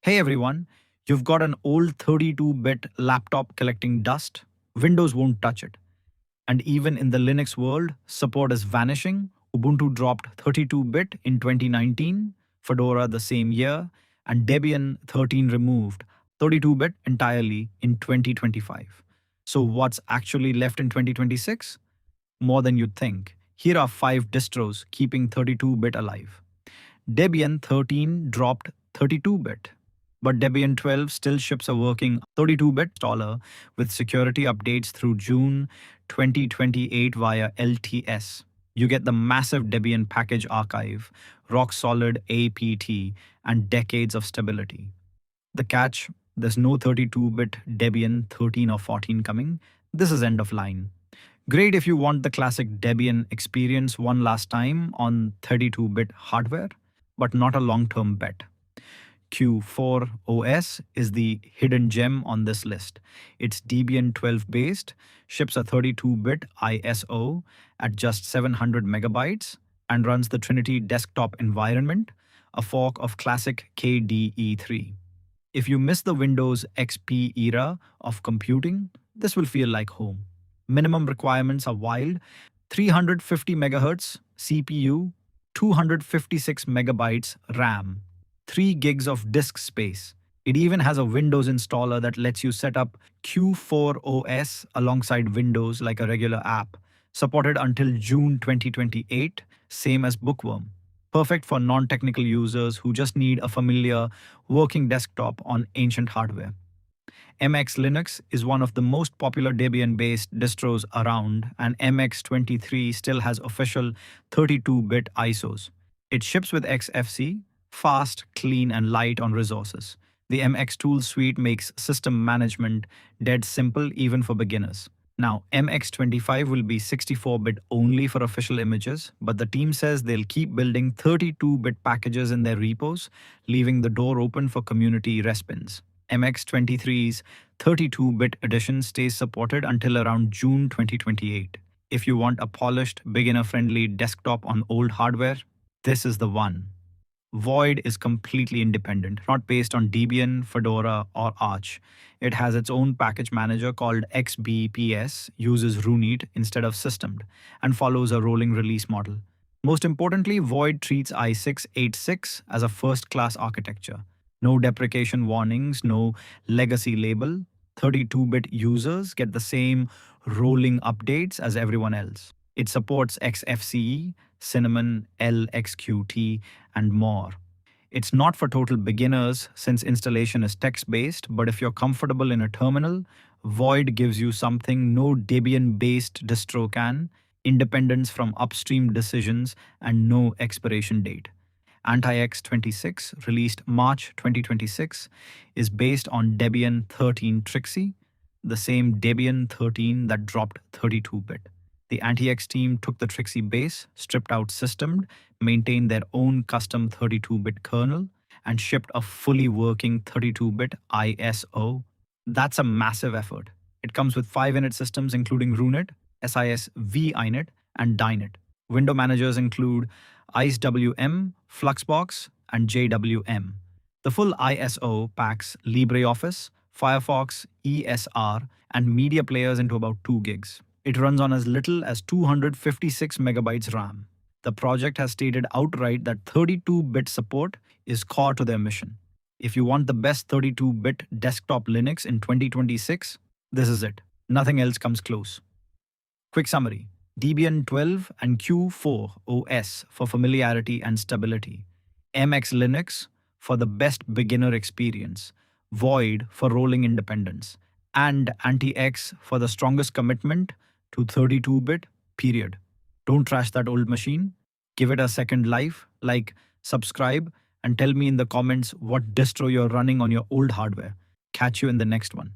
Hey everyone, you've got an old 32-bit laptop collecting dust. Windows won't touch it. And even in the Linux world, support is vanishing. Ubuntu dropped 32-bit in 2019, Fedora the same year, and Debian 13 removed 32-bit entirely in 2025. So what's actually left in 2026? More than you'd think. Here are 5 distros keeping 32-bit alive. Debian 13 dropped 32-bit, but Debian 12 still ships a working 32-bit installer with security updates through June 2028 via LTS. You get the massive Debian package archive, rock-solid APT, and decades of stability. The catch, there's no 32-bit Debian 13 or 14 coming. This is end of line. Great if you want the classic Debian experience one last time on 32-bit hardware, but not a long-term bet. Q4 OS is the hidden gem on this list. It's Debian 12 based, ships a 32-bit ISO at just 700 megabytes, and runs the Trinity desktop environment, a fork of classic KDE3. If you miss the Windows XP era of computing, this will feel like home. Minimum requirements are wild: 350 MHz CPU, 256 megabytes RAM, 3 gigs of disk space. It even has a Windows installer that lets you set up Q4 OS alongside Windows like a regular app. Supported until June 2028, same as Bookworm. Perfect for non-technical users who just need a familiar working desktop on ancient hardware. MX Linux is one of the most popular Debian-based distros around, and MX23 still has official 32-bit ISOs. It ships with XFC, fast, clean, and light on resources. The MX tool suite makes system management dead simple even for beginners. Now, MX25 will be 64-bit only for official images, but the team says they'll keep building 32-bit packages in their repos, leaving the door open for community respins. MX23's 32-bit edition stays supported until around June 2028. If you want a polished, beginner-friendly desktop on old hardware, this is the one. Void is completely independent, not based on Debian, Fedora, or Arch. It has its own package manager called XBPS, uses Runit instead of Systemed, and follows a rolling release model. Most importantly, Void treats i686 as a first-class architecture. No deprecation warnings, no legacy label. 32-bit users get the same rolling updates as everyone else. It supports XFCE, Cinnamon, LXQT, and more. It's not for total beginners since installation is text-based, but if you're comfortable in a terminal, Void gives you something no Debian-based distro can: independence from upstream decisions and no expiration date. antiX 26, released March 2026, is based on Debian 13 Trixie, the same Debian 13 that dropped 32-bit. The antiX team took the Trixie base, stripped out systemed, maintained their own custom 32-bit kernel, and shipped a fully working 32-bit ISO. That's a massive effort. It comes with 5 init systems including Runit, SIS-V-init, and Dynit. Window managers include IceWM, Fluxbox, and JWM. The full ISO packs LibreOffice, Firefox, ESR, and media players into about 2 gigs. It runs on as little as 256 megabytes RAM. The project has stated outright that 32-bit support is core to their mission. If you want the best 32-bit desktop Linux in 2026, this is it. Nothing else comes close. Quick summary: Debian 12 and Q4 OS for familiarity and stability, MX Linux for the best beginner experience, Void for rolling independence, and antiX for the strongest commitment to 32-bit, period. Don't trash that old machine. Give it a second life, like, subscribe, and tell me in the comments what distro you're running on your old hardware. Catch you in the next one.